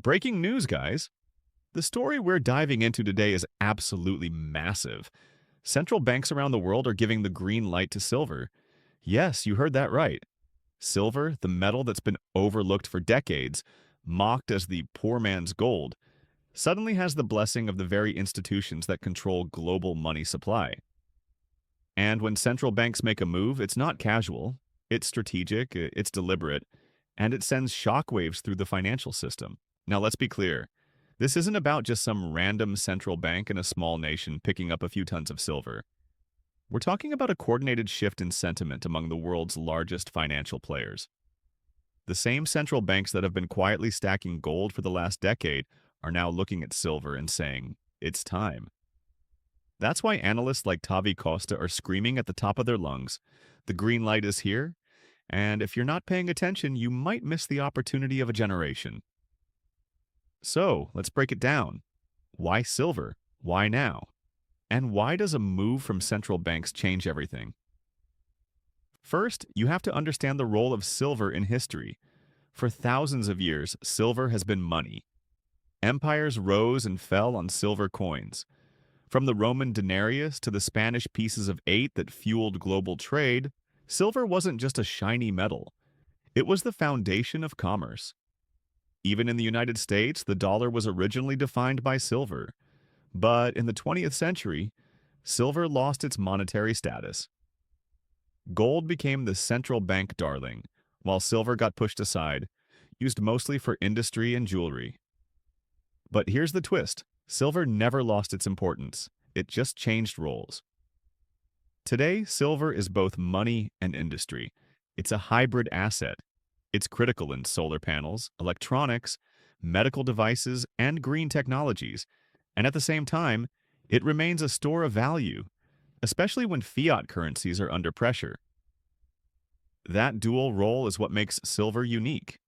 Breaking news, guys. The story we're diving into today is absolutely massive. Central banks around the world are giving the green light to silver. Yes, you heard that right. Silver, the metal that's been overlooked for decades, mocked as the poor man's gold, suddenly has the blessing of the very institutions that control global money supply. And when central banks make a move, it's not casual, it's strategic, it's deliberate, and it sends shockwaves through the financial system. Now, let's be clear. This isn't about just some random central bank in a small nation picking up a few tons of silver. We're talking about a coordinated shift in sentiment among the world's largest financial players. The same central banks that have been quietly stacking gold for the last decade are now looking at silver and saying, it's time. That's why analysts like Tavi Costa are screaming at the top of their lungs, the green light is here, and if you're not paying attention, you might miss the opportunity of a generation. So, let's break it down. Why silver? Why now? And why does a move from central banks change everything? First, you have to understand the role of silver in history. For thousands of years, silver has been money. Empires rose and fell on silver coins. From the Roman denarius to the Spanish pieces of 8 that fueled global trade, silver wasn't just a shiny metal. It was the foundation of commerce. Even in the United States, the dollar was originally defined by silver. But in the 20th century, silver lost its monetary status. Gold became the central bank darling, while silver got pushed aside, used mostly for industry and jewelry. But here's the twist. Silver never lost its importance. It just changed roles. Today, silver is both money and industry. It's a hybrid asset. It's critical in solar panels, electronics, medical devices, and green technologies. And at the same time, it remains a store of value, especially when fiat currencies are under pressure. That dual role is what makes silver unique,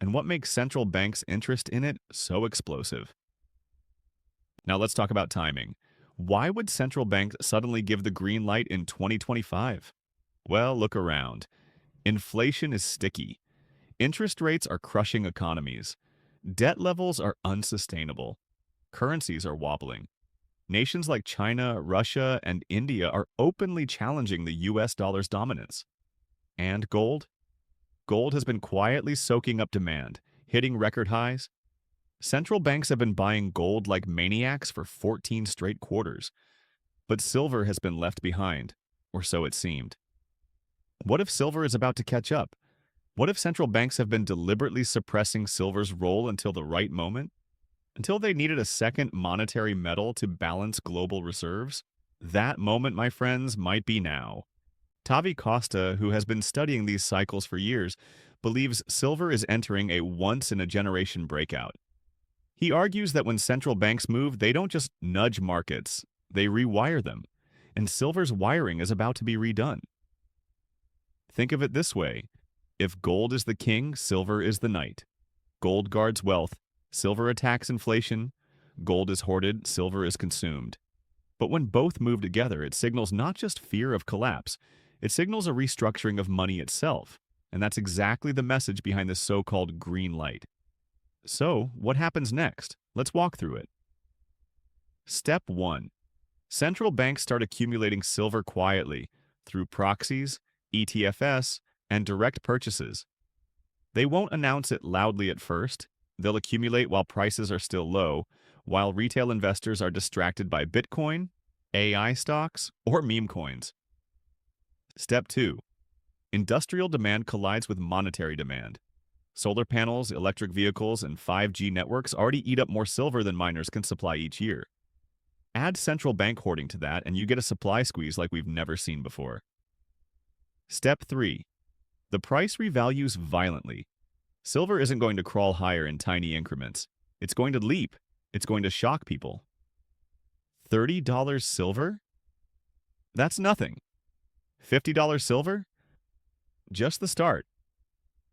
and what makes central banks' interest in it so explosive. Now let's talk about timing. Why would central banks suddenly give the green light in 2025? Well, look around. Inflation is sticky. Interest rates are crushing economies. Debt levels are unsustainable. Currencies are wobbling. Nations like China, Russia, and India are openly challenging the US dollar's dominance. And gold? Gold has been quietly soaking up demand, hitting record highs. Central banks have been buying gold like maniacs for 14 straight quarters. But silver has been left behind, or so it seemed. What if silver is about to catch up? What if central banks have been deliberately suppressing silver's role until the right moment? Until they needed a second monetary metal to balance global reserves? That moment, my friends, might be now. Tavi Costa, who has been studying these cycles for years, believes silver is entering a once-in-a-generation breakout. He argues that when central banks move, they don't just nudge markets, they rewire them, and silver's wiring is about to be redone. Think of it this way. If gold is the king, silver is the knight. Gold guards wealth, silver attacks inflation. Gold is hoarded, silver is consumed. But when both move together, it signals not just fear of collapse, it signals a restructuring of money itself. And that's exactly the message behind this so-called green light. So, what happens next? Let's walk through it. Step 1. Central banks start accumulating silver quietly through proxies, ETFs, and direct purchases. They won't announce it loudly at first. They'll accumulate while prices are still low, while retail investors are distracted by Bitcoin, AI stocks, or meme coins. Step 2. Industrial demand collides with monetary demand. Solar panels, electric vehicles, and 5G networks already eat up more silver than miners can supply each year. Add central bank hoarding to that, and you get a supply squeeze like we've never seen before. Step 3. The price revalues violently. Silver isn't going to crawl higher in tiny increments. It's going to leap. It's going to shock people. $30 silver? That's nothing. $50 silver? Just the start.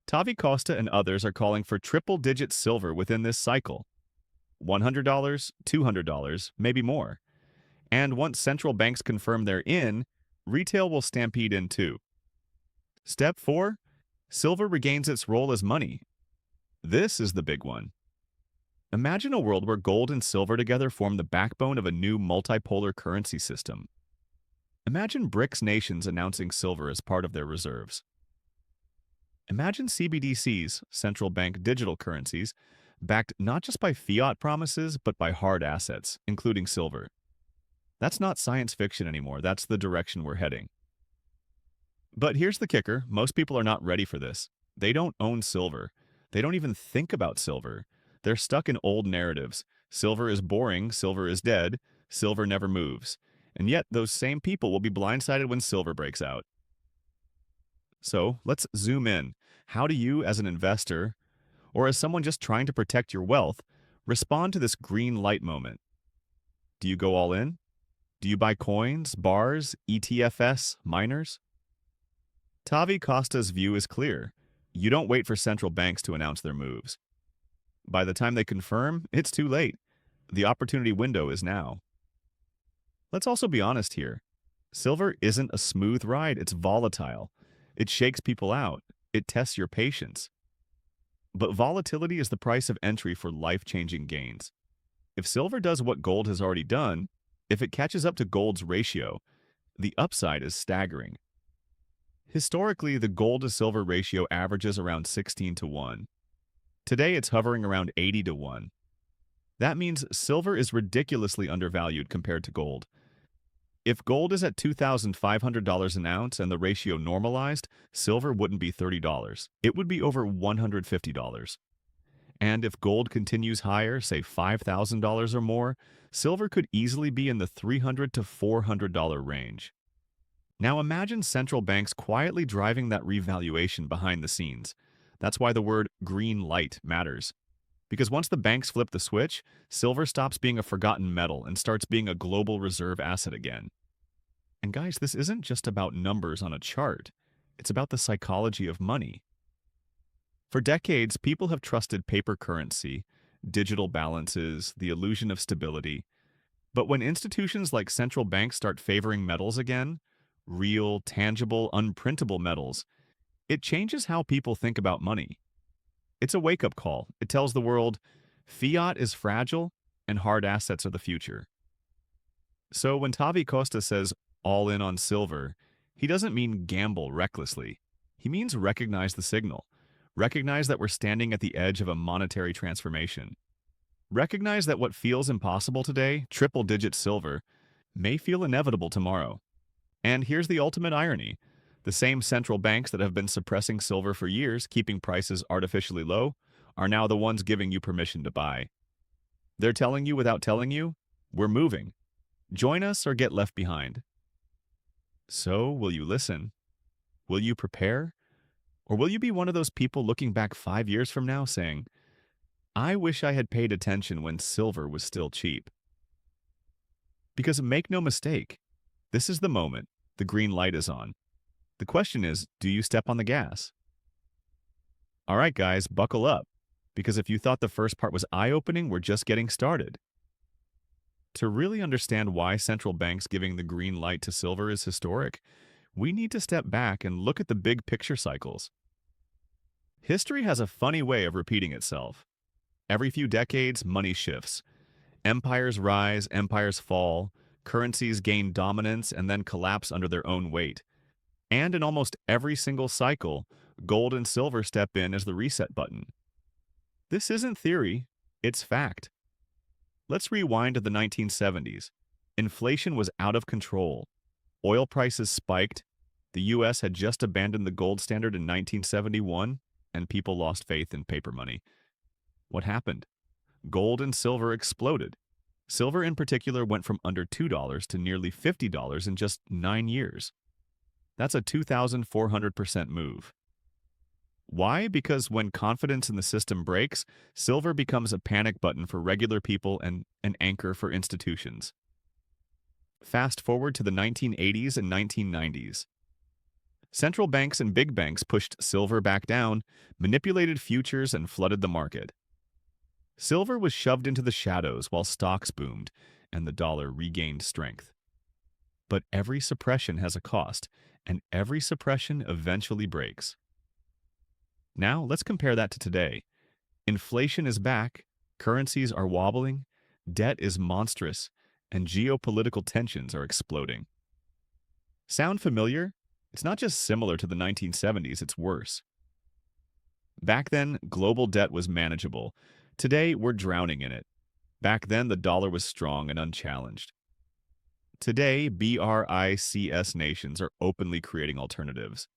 Tavi Costa and others are calling for triple-digit silver within this cycle. $100, $200, maybe more. And once central banks confirm they're in, retail will stampede in too. Step 4. Silver regains its role as money. This is the big one. Imagine a world where gold and silver together form the backbone of a new multipolar currency system. Imagine BRICS nations announcing silver as part of their reserves. Imagine CBDCs, central bank digital currencies, backed not just by fiat promises, but by hard assets, including silver. That's not science fiction anymore, that's the direction we're heading. But here's the kicker, most people are not ready for this. They don't own silver. They don't even think about silver. They're stuck in old narratives. Silver is boring, silver is dead, silver never moves. And yet, those same people will be blindsided when silver breaks out. So, let's zoom in. How do you, as an investor, or as someone just trying to protect your wealth, respond to this green light moment? Do you go all in? Do you buy coins, bars, ETFs, miners? Tavi Costa's view is clear. You don't wait for central banks to announce their moves. By the time they confirm, it's too late. The opportunity window is now. Let's also be honest here. Silver isn't a smooth ride, it's volatile. It shakes people out. It tests your patience. But volatility is the price of entry for life-changing gains. If silver does what gold has already done, if it catches up to gold's ratio, the upside is staggering. Historically, the gold to silver ratio averages around 16 to 1. Today, it's hovering around 80 to 1. That means silver is ridiculously undervalued compared to gold. If gold is at $2,500 an ounce and the ratio normalized, silver wouldn't be $30. It would be over $150. And if gold continues higher, say $5,000 or more, silver could easily be in the $300 to $400 range. Now imagine central banks quietly driving that revaluation behind the scenes. That's why the word green light matters. Because once the banks flip the switch, silver stops being a forgotten metal and starts being a global reserve asset again. And guys, this isn't just about numbers on a chart. It's about the psychology of money. For decades, people have trusted paper currency, digital balances, the illusion of stability. But when institutions like central banks start favoring metals again, real, tangible, unprintable metals, it changes how people think about money. It's a wake-up call. It tells the world, fiat is fragile and hard assets are the future. So when Tavi Costa says all in on silver, he doesn't mean gamble recklessly. He means recognize the signal. Recognize that we're standing at the edge of a monetary transformation. Recognize that what feels impossible today, triple-digit silver, may feel inevitable tomorrow. And here's the ultimate irony. The same central banks that have been suppressing silver for years, keeping prices artificially low, are now the ones giving you permission to buy. They're telling you without telling you, we're moving. Join us or get left behind. So, will you listen? Will you prepare? Or will you be one of those people looking back 5 years from now saying, I wish I had paid attention when silver was still cheap? Because make no mistake, this is the moment. The green light is on. The question is, do you step on the gas? All right, guys, buckle up. Because if you thought the first part was eye-opening, we're just getting started. To really understand why central banks giving the green light to silver is historic, we need to step back and look at the big picture cycles. History has a funny way of repeating itself. Every few decades, money shifts. Empires rise, empires fall, currencies gain dominance and then collapse under their own weight. And in almost every single cycle, gold and silver step in as the reset button. This isn't theory, it's fact. Let's rewind to the 1970s. Inflation was out of control. Oil prices spiked. The US had just abandoned the gold standard in 1971, and people lost faith in paper money. What happened? Gold and silver exploded. Silver in particular went from under $2 to nearly $50 in just 9 years. That's a 2,400% move. Why? Because when confidence in the system breaks, silver becomes a panic button for regular people and an anchor for institutions. Fast forward to the 1980s and 1990s. Central banks and big banks pushed silver back down, manipulated futures, and flooded the market. Silver was shoved into the shadows while stocks boomed and the dollar regained strength. But every suppression has a cost, and every suppression eventually breaks. Now, let's compare that to today. Inflation is back, Currencies are wobbling, debt is monstrous, and geopolitical tensions are exploding. Sound familiar? It's not just similar to the 1970s, it's worse. Back then, global debt was manageable. Today, we're drowning in it. Back then, the dollar was strong and unchallenged. Today, BRICS nations are openly creating alternatives.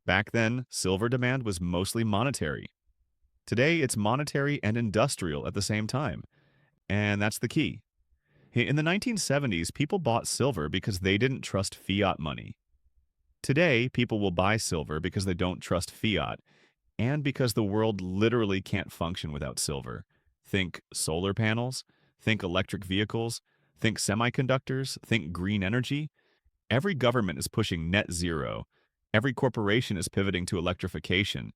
Back then, silver demand was mostly monetary. Today, it's monetary and industrial at the same time. And that's the key. In the 1970s, people bought silver because they didn't trust fiat money. Today, people will buy silver because they don't trust fiat and because the world literally can't function without silver. Think solar panels, think electric vehicles, think semiconductors, think green energy. Every government is pushing net zero. Every corporation is pivoting to electrification,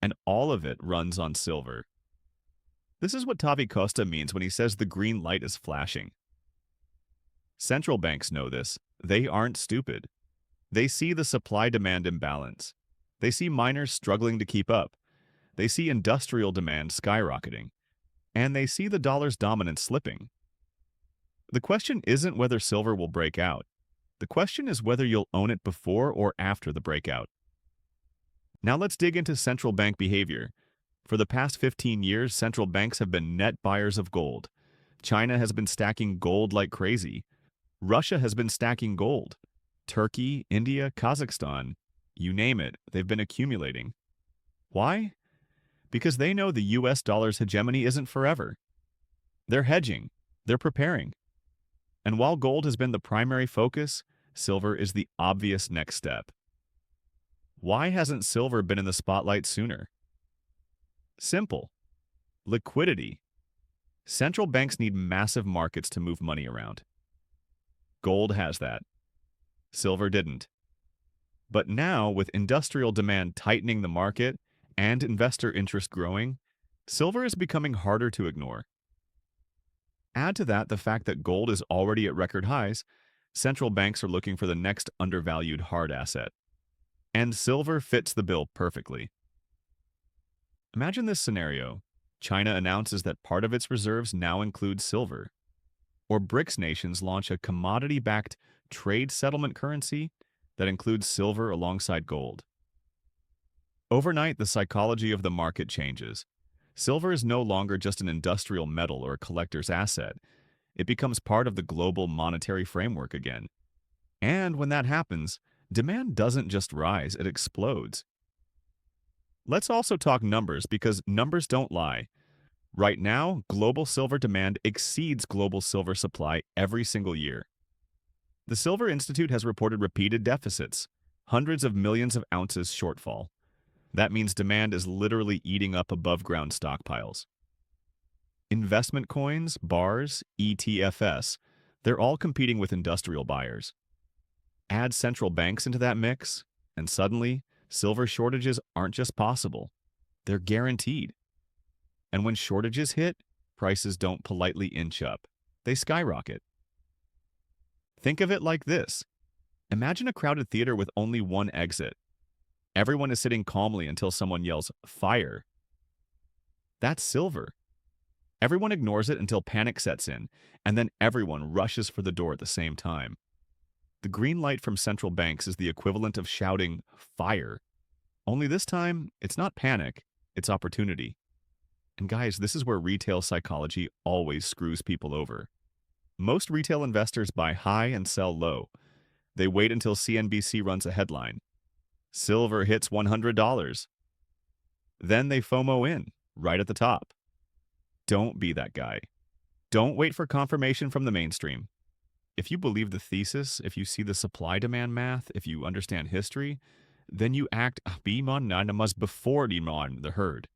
and all of it runs on silver. This is what Tavi Costa means when he says the green light is flashing. Central banks know this. They aren't stupid. They see the supply-demand imbalance. They see miners struggling to keep up. They see industrial demand skyrocketing. And they see the dollar's dominance slipping. The question isn't whether silver will break out. The question is whether you'll own it before or after the breakout. Now let's dig into central bank behavior. For the past 15 years, central banks have been net buyers of gold. China has been stacking gold like crazy. Russia has been stacking gold. Turkey, India, Kazakhstan, you name it, they've been accumulating. Why? Because they know the US dollar's hegemony isn't forever. They're hedging. They're preparing. And while gold has been the primary focus, silver is the obvious next step. Why hasn't silver been in the spotlight sooner? Simple. Liquidity. Central banks need massive markets to move money around. Gold has that. Silver didn't. But now, with industrial demand tightening the market and investor interest growing, silver is becoming harder to ignore. Add to that the fact that gold is already at record highs, central banks are looking for the next undervalued hard asset. And silver fits the bill perfectly. Imagine this scenario. China announces that part of its reserves now include silver. Or BRICS nations launch a commodity-backed trade settlement currency that includes silver alongside gold. Overnight, the psychology of the market changes. Silver is no longer just an industrial metal or a collector's asset. It becomes part of the global monetary framework again. And when that happens, demand doesn't just rise, it explodes. Let's also talk numbers because numbers don't lie. Right now, global silver demand exceeds global silver supply every single year. The Silver Institute has reported repeated deficits, hundreds of millions of ounces shortfall. That means demand is literally eating up above-ground stockpiles. Investment coins, bars, ETFs, they're all competing with industrial buyers. Add central banks into that mix, and suddenly, silver shortages aren't just possible. They're guaranteed. And when shortages hit, prices don't politely inch up. They skyrocket. Think of it like this. Imagine a crowded theater with only one exit. Everyone is sitting calmly until someone yells, "Fire!" That's silver. Everyone ignores it until panic sets in, and then everyone rushes for the door at the same time. The green light from central banks is the equivalent of shouting, "Fire!" Only this time, it's not panic, it's opportunity. And guys, this is where retail psychology always screws people over. Most retail investors buy high and sell low. They wait until CNBC runs a headline. Silver hits $100. Then they FOMO in, right at the top. Don't be that guy. Don't wait for confirmation from the mainstream. If you believe the thesis, if you see the supply-demand math, if you understand history, then you act before the herd.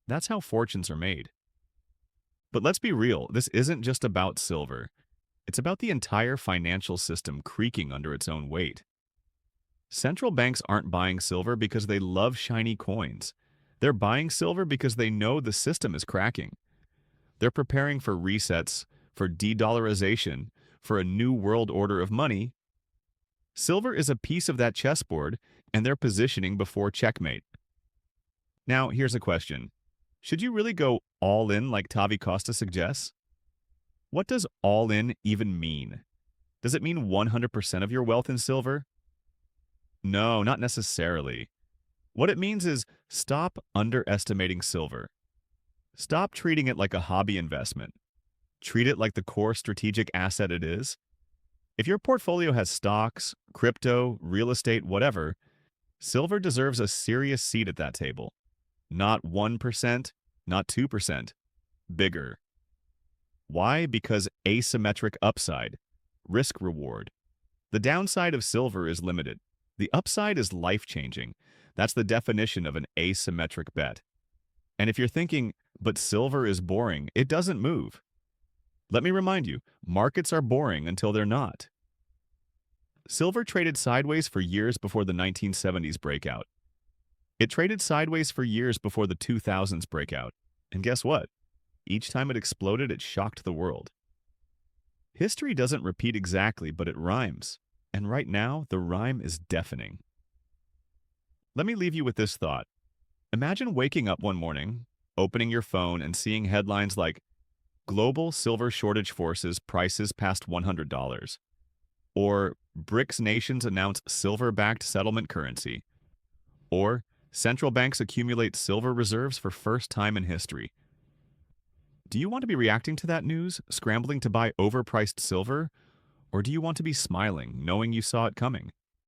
That's how fortunes are made. But let's be real, this isn't just about silver. It's about the entire financial system creaking under its own weight. Central banks aren't buying silver because they love shiny coins. They're buying silver because they know the system is cracking. They're preparing for resets, for de-dollarization, for a new world order of money. Silver is a piece of that chessboard, and they're positioning before checkmate. Now, here's a question. Should you really go all in like Tavi Costa suggests? What does all in even mean? Does it mean 100% of your wealth in silver? No, not necessarily. What it means is stop underestimating silver. Stop treating it like a hobby investment. Treat it like the core strategic asset it is. If your portfolio has stocks, crypto, real estate, whatever, silver deserves a serious seat at that table. Not 1%, not 2%. Bigger. Why? Because asymmetric upside. Risk reward. The downside of silver is limited. The upside is life-changing. That's the definition of an asymmetric bet. And if you're thinking, but silver is boring, it doesn't move. Let me remind you, markets are boring until they're not. Silver traded sideways for years before the 1970s breakout. It traded sideways for years before the 2000s breakout. And guess what? Each time it exploded, it shocked the world. History doesn't repeat exactly, but it rhymes. And right now, the rhyme is deafening. Let me leave you with this thought. Imagine waking up one morning, opening your phone, and seeing headlines like, Global Silver Shortage Forces Prices Past $100, or BRICS Nations Announce Silver-Backed Settlement Currency, or Central Banks Accumulate Silver Reserves for First Time in History. Do you want to be reacting to that news, scrambling to buy overpriced silver? Or do you want to be smiling, knowing you saw it coming?